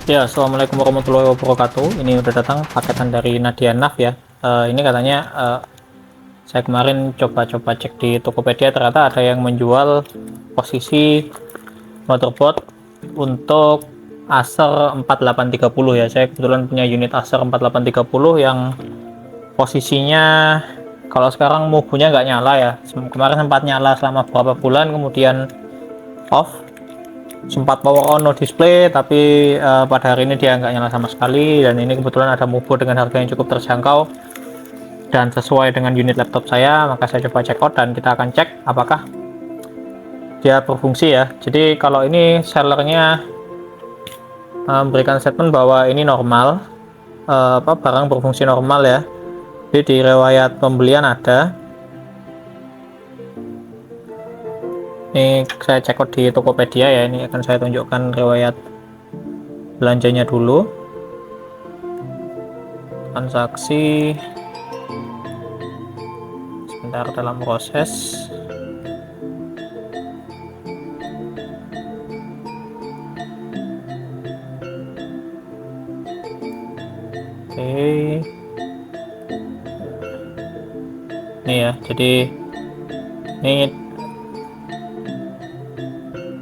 Ya, assalamualaikum warahmatullahi wabarakatuh. Ini udah datang paketan dari Nadia Nav ya. Ini katanya saya kemarin coba-coba cek di Tokopedia, ternyata ada yang menjual posisi motherboard untuk Acer 4830 ya. Saya kebetulan punya unit Acer 4830 yang posisinya kalau sekarang mubunya nggak nyala ya. Kemarin sempat nyala selama beberapa bulan, kemudian off. Sempat power on no display, tapi pada hari ini dia nggak nyala sama sekali. Dan ini kebetulan ada mubo dengan harga yang cukup terjangkau dan sesuai dengan unit laptop saya, maka saya coba check out dan kita akan cek apakah dia berfungsi ya. Jadi kalau ini sellernya memberikan statement bahwa ini normal, barang berfungsi normal ya. Jadi di riwayat pembelian ada. Ini saya cek out di Tokopedia ya. Ini akan saya tunjukkan riwayat belanjanya dulu. Transaksi sebentar, dalam proses. Oke, ini ya, jadi ini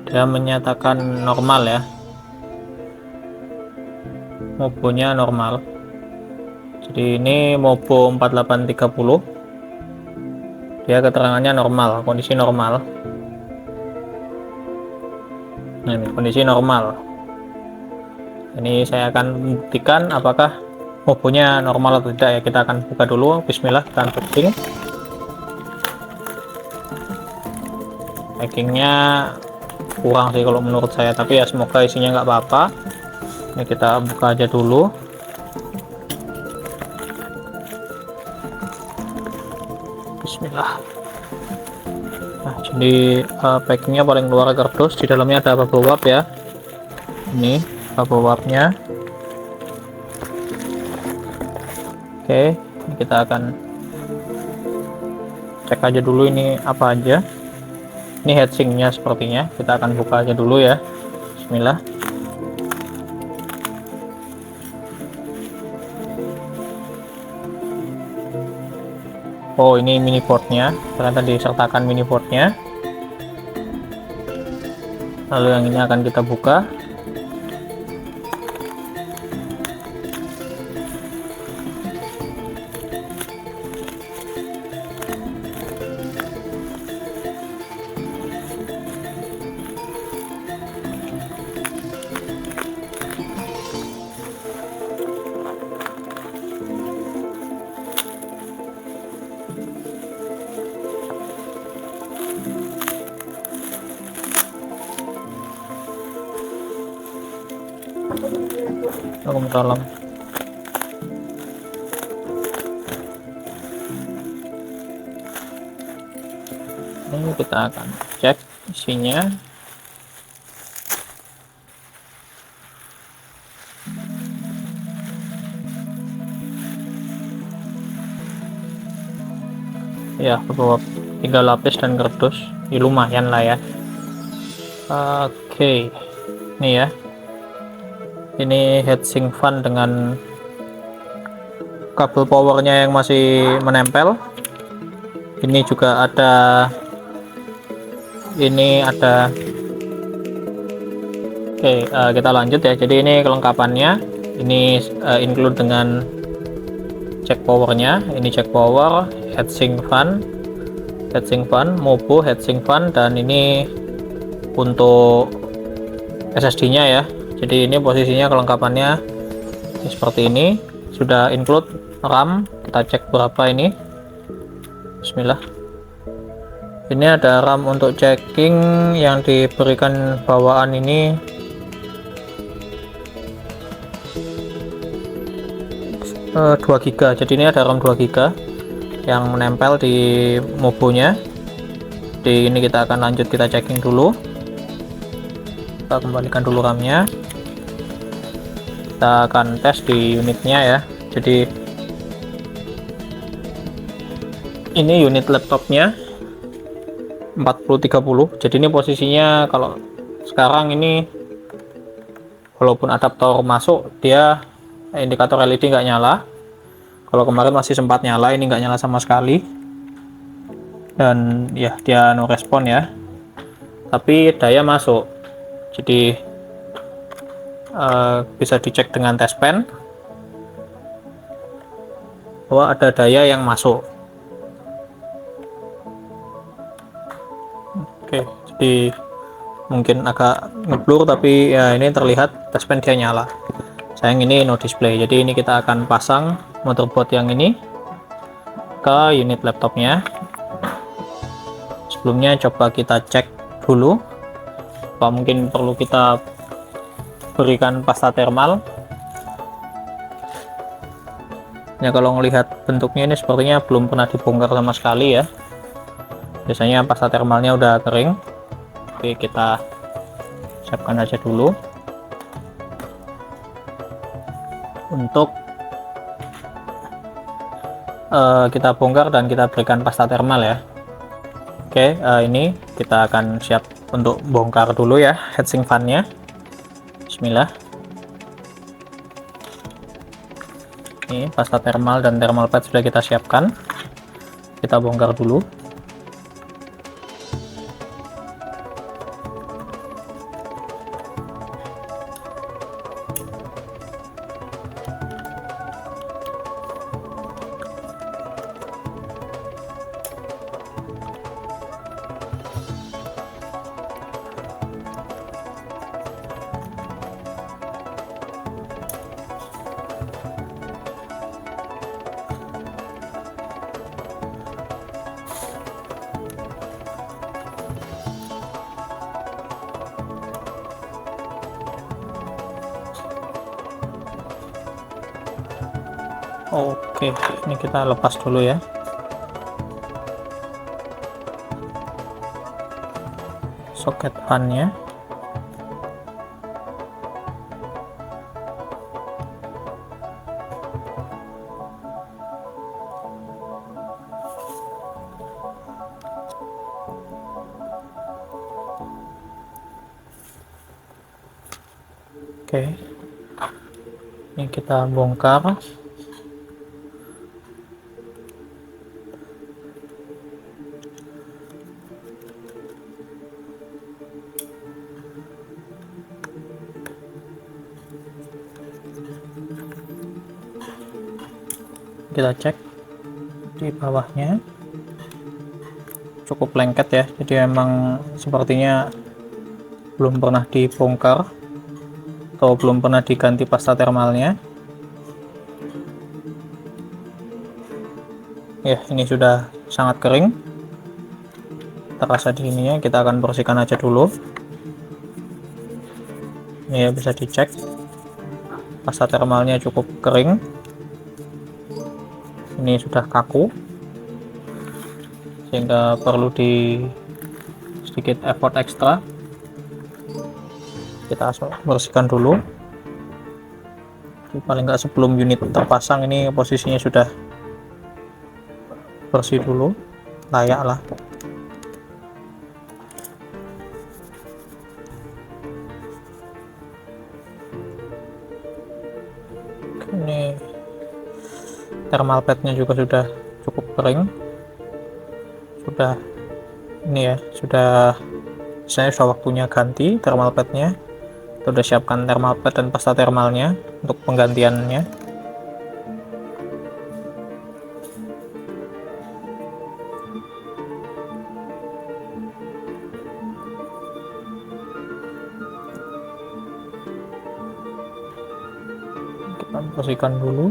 dia menyatakan normal ya, mobonya normal. Jadi ini Mobo 4830, dia keterangannya normal, kondisi normal. Nah, ini kondisi normal. Ini saya akan buktikan apakah mobonya normal atau tidak ya. Kita akan buka dulu. Bismillah, kita unboxing. Packingnya kurang sih kalau menurut saya, tapi ya semoga isinya nggak apa-apa. Ini kita buka aja dulu. Bismillah. Nah, jadi packingnya paling luar kardus, di dalamnya ada bubble wrap ya. Ini bubble wrapnya. Oke, ini kita akan cek aja dulu ini apa aja. Ini heatsinknya sepertinya, kita akan buka aja dulu ya. Bismillah. Oh, ini mini boardnya, ternyata disertakan mini boardnya. Lalu yang ini akan kita buka. Dalam ini kita akan cek isinya. Ya, beberapa 3 lapis dan kardus, ya, lumayan lah ya. Oke, ini ya, ini heatsink fan dengan kabel powernya yang masih menempel. Ini juga ada, ini ada. Oke, kita lanjut ya. Jadi ini kelengkapannya, ini include dengan cek powernya. Ini cek power, heatsink fan, Mobo heatsink fan, dan ini untuk SSD nya ya. Jadi ini posisinya kelengkapannya seperti ini. Sudah include RAM. Kita cek berapa ini. Bismillah. Ini ada RAM untuk checking yang diberikan bawaan ini. Uh, 2 GB. Jadi ini ada RAM 2 GB yang menempel di mobonya. Di ini kita akan lanjut, kita checking dulu. Kita kembalikan dulu RAM-nya. Kita akan tes di unitnya ya. Jadi ini unit laptopnya 4030. Jadi ini posisinya kalau sekarang ini walaupun adaptor masuk, dia indikator LED nggak nyala. Kalau kemarin masih sempat nyala, ini nggak nyala sama sekali. Dan ya dia no respon ya, tapi daya masuk. Jadi bisa dicek dengan test pen bahwa ada daya yang masuk. Oke, jadi mungkin agak ngeblur, tapi ya ini terlihat test pen dia nyala. Sayang ini no display, jadi ini kita akan pasang motherboard yang ini ke unit laptopnya. Sebelumnya coba kita cek dulu apa mungkin perlu kita berikan pasta thermal. Ya, kalau melihat bentuknya ini sepertinya belum pernah dibongkar sama sekali ya. Biasanya pasta thermalnya udah kering. Oke, kita siapkan aja dulu untuk kita bongkar dan kita berikan pasta thermal ya. Oke, ini kita akan siap untuk bongkar dulu ya heatsink fan-nya. Bismillah. Ini pasta thermal dan thermal pad sudah kita siapkan. Kita bongkar dulu. Oke, ini kita lepas dulu ya. Soket fan-nya. Oke. Ini kita bongkar. Kita cek di bawahnya, cukup lengket ya, jadi memang sepertinya belum pernah dibongkar atau belum pernah diganti pasta thermalnya ya. Ini sudah sangat kering, terasa di ininya. Kita akan bersihkan aja dulu. Ini ya, bisa dicek pasta thermalnya cukup kering. Ini sudah kaku sehingga perlu di sedikit effort ekstra. Kita bersihkan dulu. Paling nggak sebelum unit terpasang ini posisinya sudah bersih dulu, layak lah. Ini thermal padnya juga sudah cukup kering, sudah ini ya, saya sudah waktunya ganti thermal padnya. Kita udah siapkan thermal pad dan pasta thermalnya untuk penggantiannya. Kita bersihkan dulu.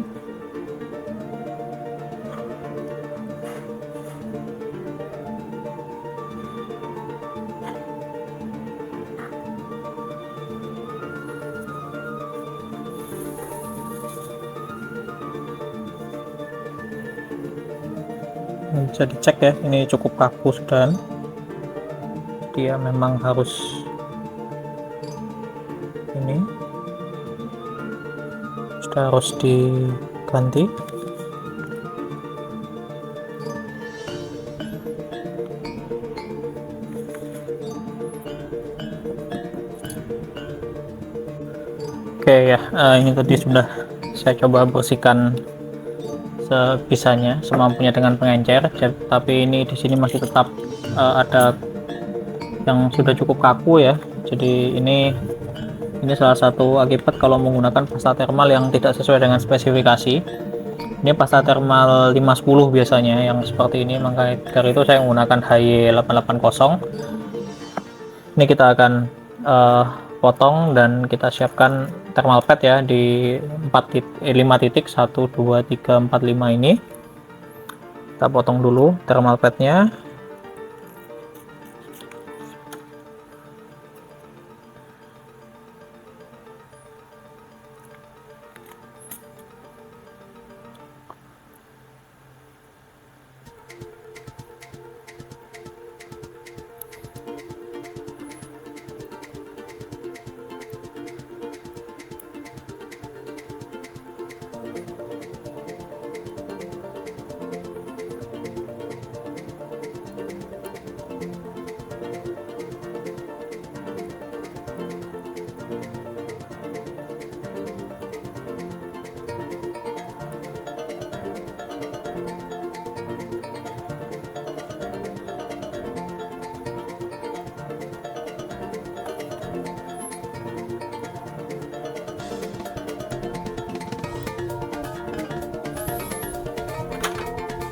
Bisa dicek ya, ini cukup kaku sudah. Dia memang harus ini sudah harus diganti. Oke ya, ini tadi sudah saya coba bersihkan sebisanya, semampunya dengan pengencer, tapi ini di sini masih tetap ada yang sudah cukup kaku ya. Jadi ini salah satu akibat kalau menggunakan pasta thermal yang tidak sesuai dengan spesifikasi. Ini pasta thermal 510 biasanya yang seperti ini, maka dari itu saya menggunakan HY880. Ini kita akan potong dan kita siapkan thermal pad ya di 5 titik 1 2 3 4 5 ini. Kita potong dulu thermal padnya.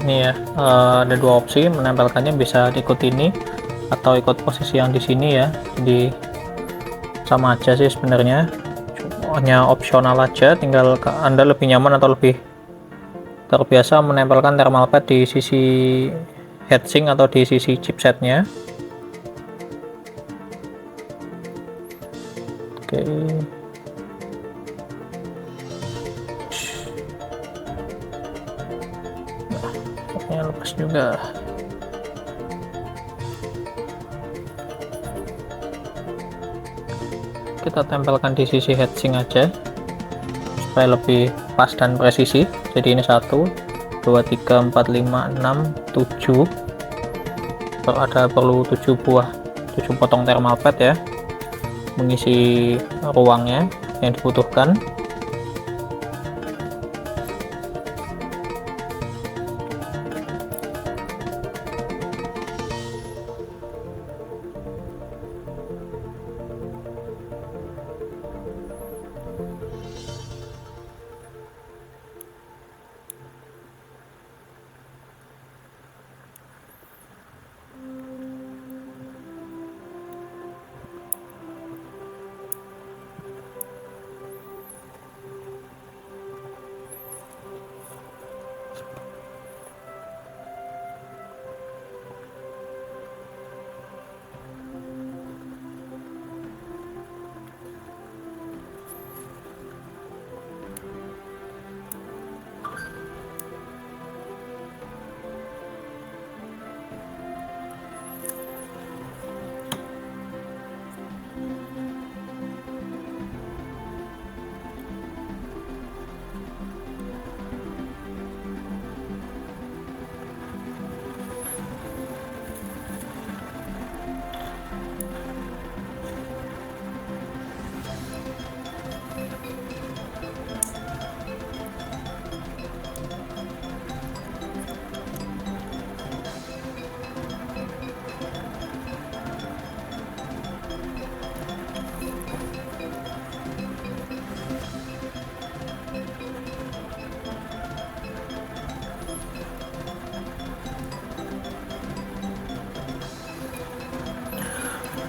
Ini ya, ada dua opsi menempelkannya, bisa ikut ini atau ikut posisi yang di sini ya. Jadi sama aja sih sebenarnya, hanya opsional aja, tinggal Anda lebih nyaman atau lebih terbiasa menempelkan thermal pad di sisi heatsink atau di sisi chipsetnya. Oke, nah, lepas juga. Kita tempelkan di sisi heatsink aja supaya lebih pas dan presisi. Jadi ini 1 2 3 4 5 6 7, perlu 7 potong thermal pad ya, mengisi ruangnya yang dibutuhkan.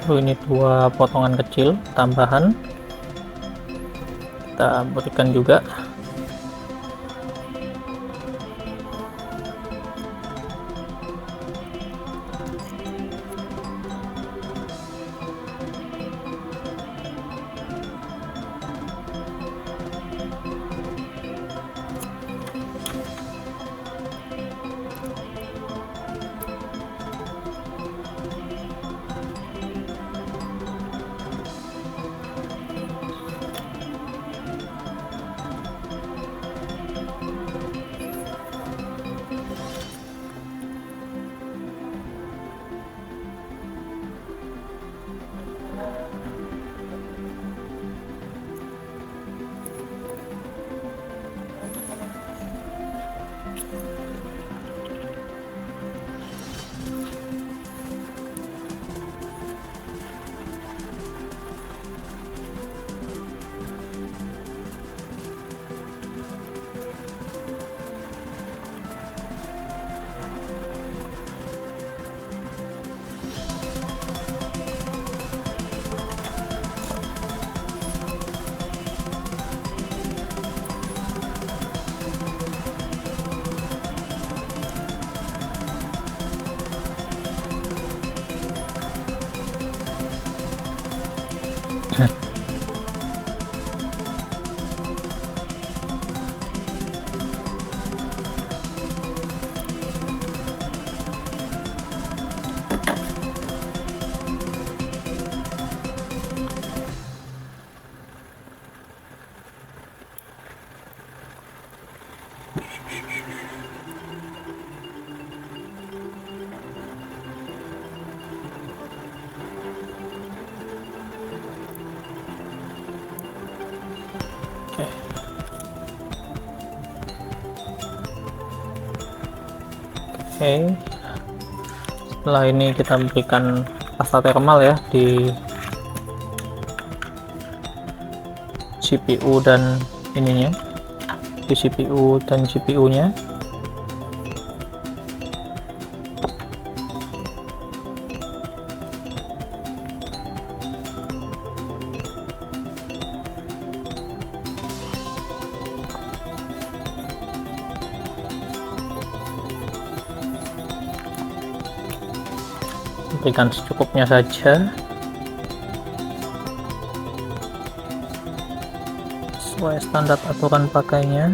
Lalu ini 2 potongan kecil tambahan kita berikan juga. Oke. Oke. Setelah ini kita berikan pasta thermal ya di CPU dan ininya, di CPU dan GPU nya. Berikan secukupnya saja sesuai standar aturan pakainya.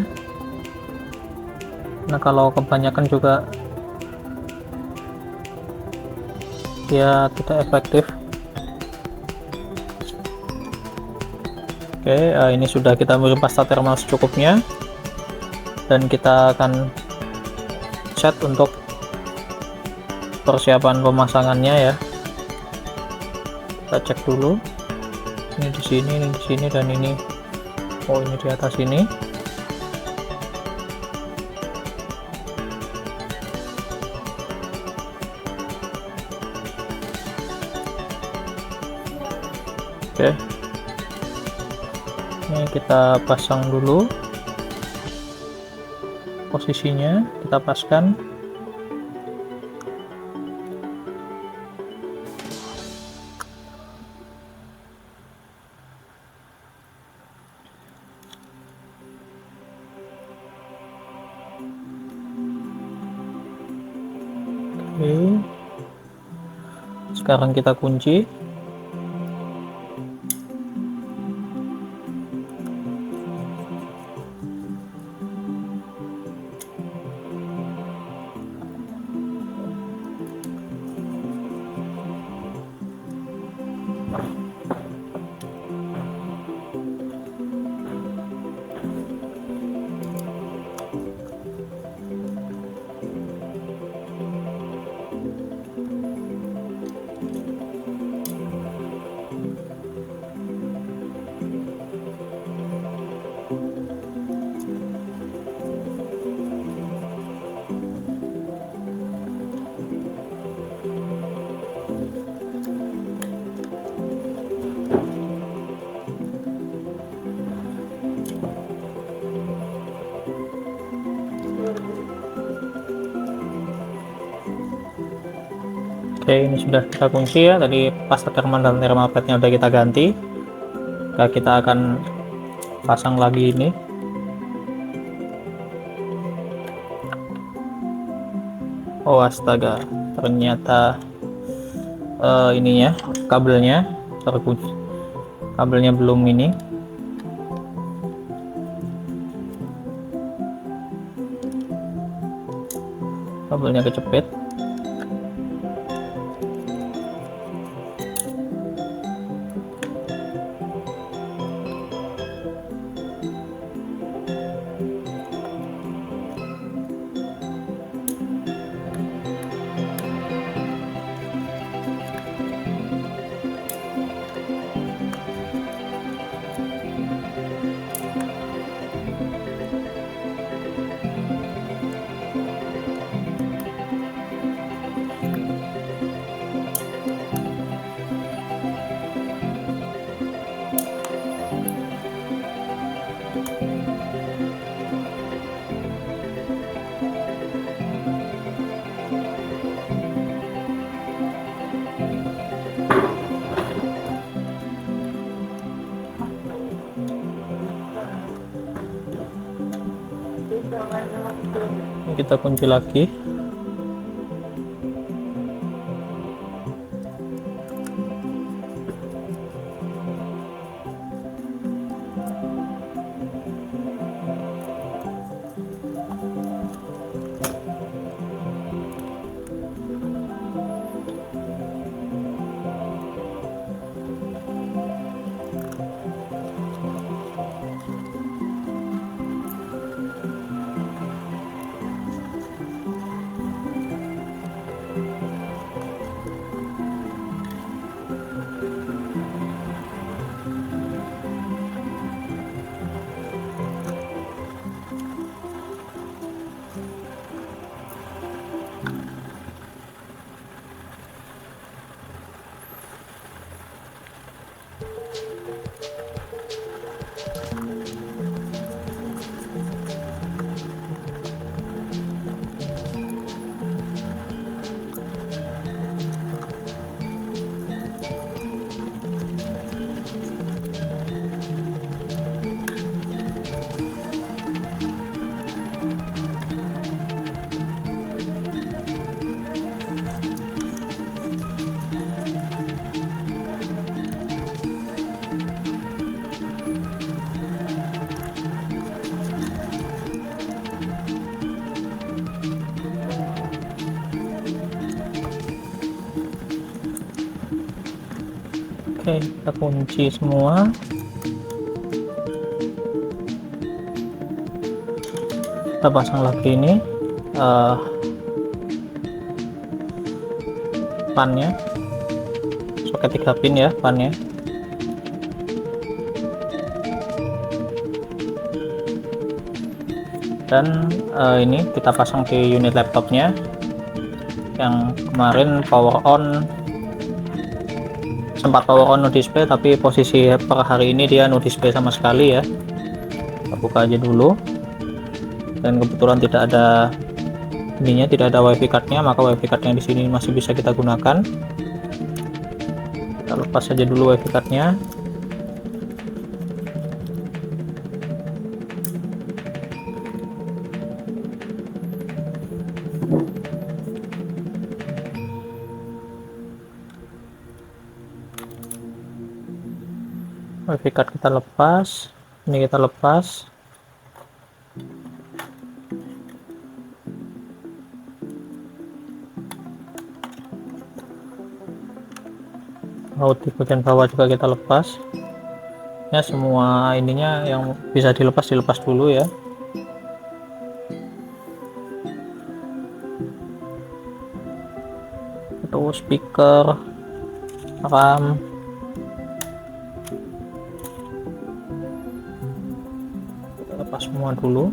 Nah, kalau kebanyakan juga dia tidak efektif. Oke, ini sudah kita beri pasta thermal secukupnya, dan kita akan set untuk persiapan pemasangannya ya. Kita cek dulu, ini di sini, dan ini, oh ini di atas ini. Oke, ini kita pasang dulu posisinya, kita paskan. Oke, sekarang kita kunci. Oke, ini sudah kita kunci ya. Tadi pasta thermal dan thermal padnya udah kita ganti. Nah, kita akan pasang lagi ini. Oh astaga, ternyata ininya, kabelnya terkunci, kabelnya belum ini. Kabelnya kecepit. Ini kita kunci lagi. Oke, kita kunci semua. Kita pasang lagi ini pannya, soket 3 pin ya pannya. Dan ini kita pasang di unit laptopnya yang kemarin sempat power on no display, tapi posisi per hari ini dia no display sama sekali ya. Kita buka aja dulu, dan kebetulan tidak ada ininya, tidak ada wifi cardnya, maka wifi card yang di sini masih bisa kita gunakan. Kita lepas saja dulu wifi cardnya. Wifi card kita lepas, ini kita lepas. Baut di bagian bawah juga kita lepas ya, semua ininya yang bisa dilepas dulu ya. Itu speaker, RAM, kita lepas semua dulu.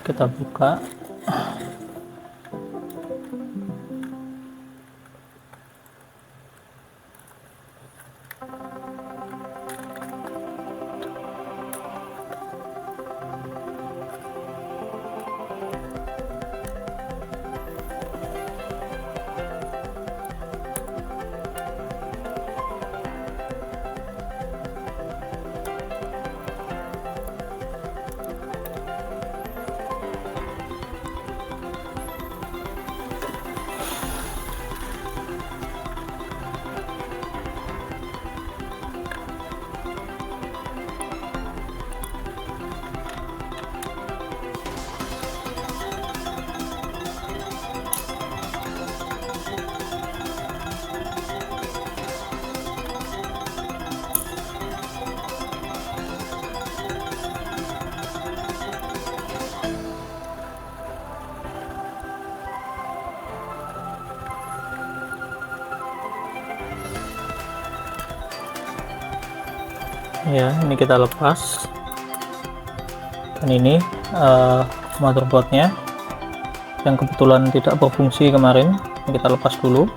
Kita buka. Ya, ini kita lepas. Dan ini motherboardnya yang kebetulan tidak berfungsi kemarin, ini kita lepas dulu.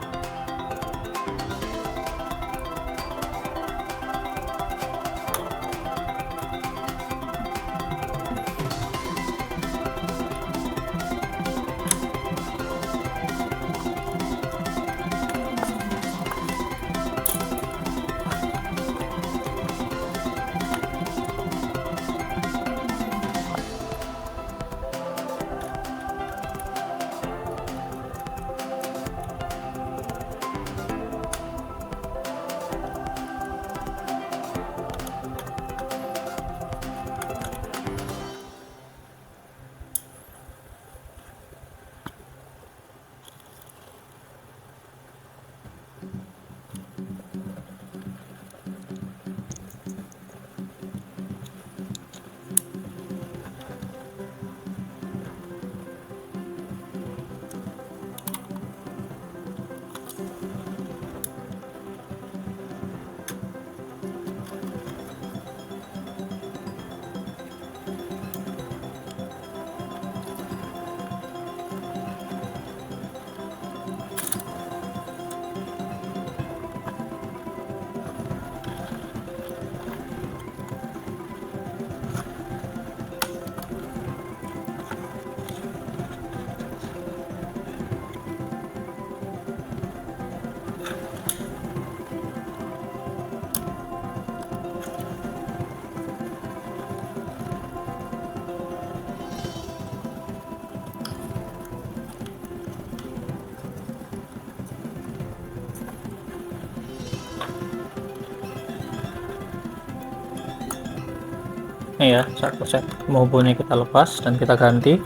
Ini ya, satu set mobonya kita lepas dan kita ganti.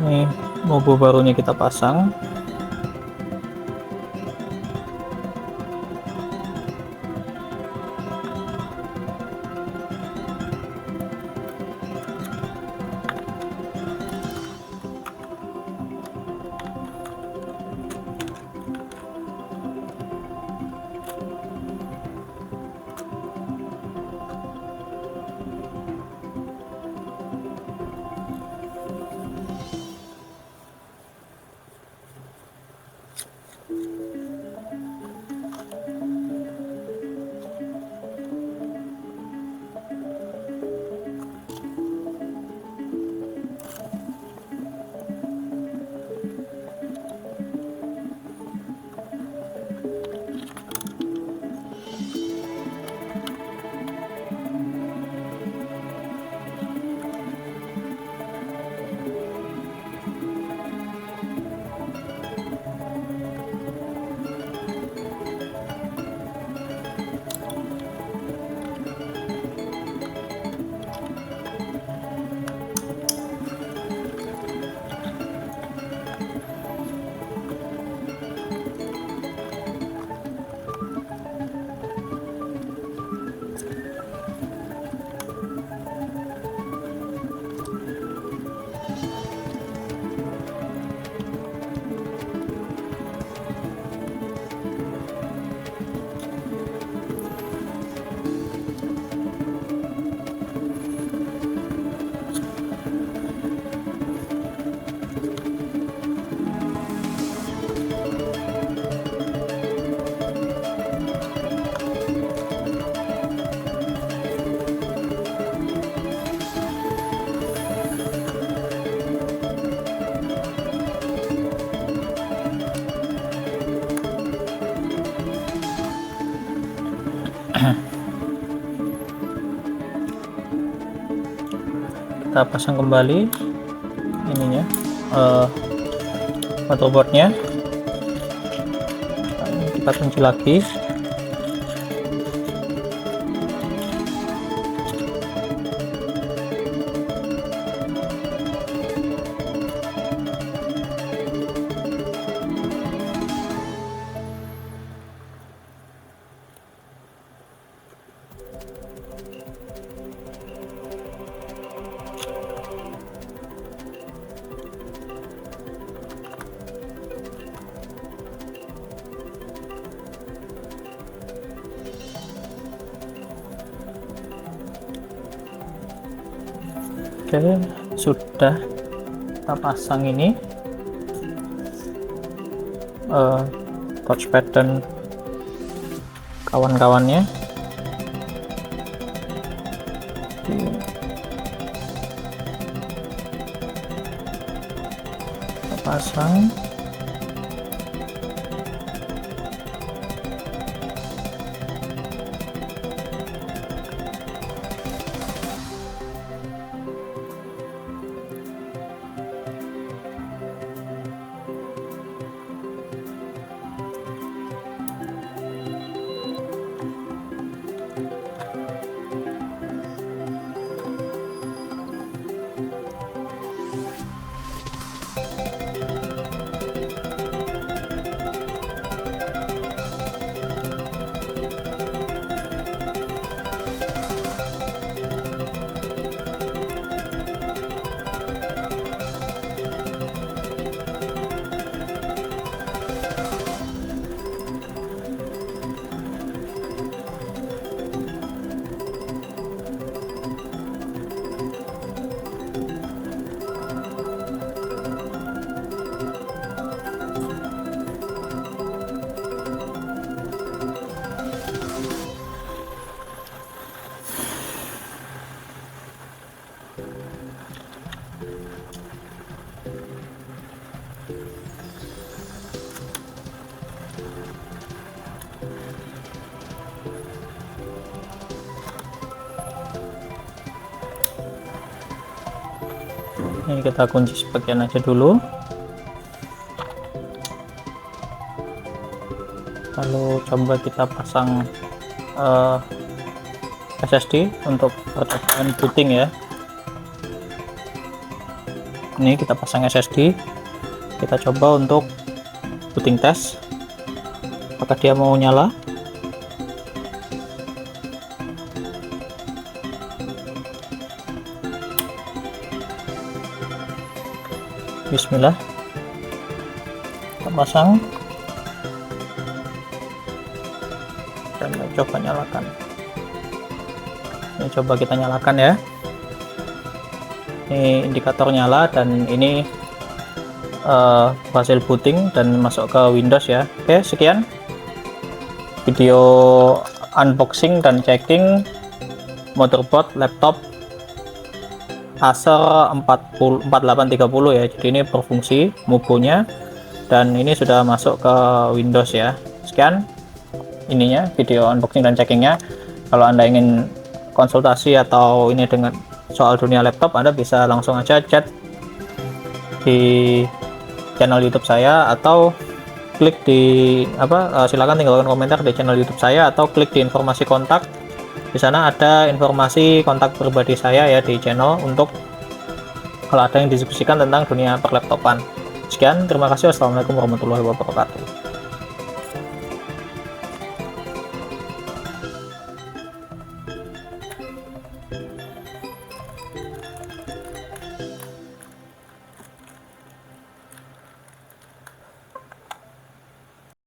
Ini mobo barunya kita pasang. Kita pasang kembali ininya, motherboardnya. Kita kunci lagi. Oke, sudah kita pasang ini touchpad dan kawan-kawannya. Kita pasang. Ini kita kunci sebagian aja dulu. lalu coba kita pasang SSD untuk percobaan booting ya. Ini kita pasang SSD, kita coba untuk booting test apakah dia mau nyala. Bismillah, kita pasang dan coba nyalakan. Ini coba kita nyalakan ya. Ini indikator nyala dan ini hasil booting dan masuk ke Windows ya. Oke, sekian video unboxing dan checking motherboard laptop Acer 4830 ya. Jadi ini berfungsi MUBO-nya dan ini sudah masuk ke Windows ya. Sekian ininya video unboxing dan checkingnya. Kalau Anda ingin konsultasi atau ini dengan soal dunia laptop, Anda bisa langsung aja chat di channel YouTube saya atau klik di silakan tinggalkan komentar di channel YouTube saya atau klik di informasi kontak. Di sana ada informasi kontak pribadi saya ya di channel untuk kalau ada yang didiskusikan tentang dunia perlaptopan. Sekian, terima kasih. Wassalamualaikum warahmatullahi wabarakatuh.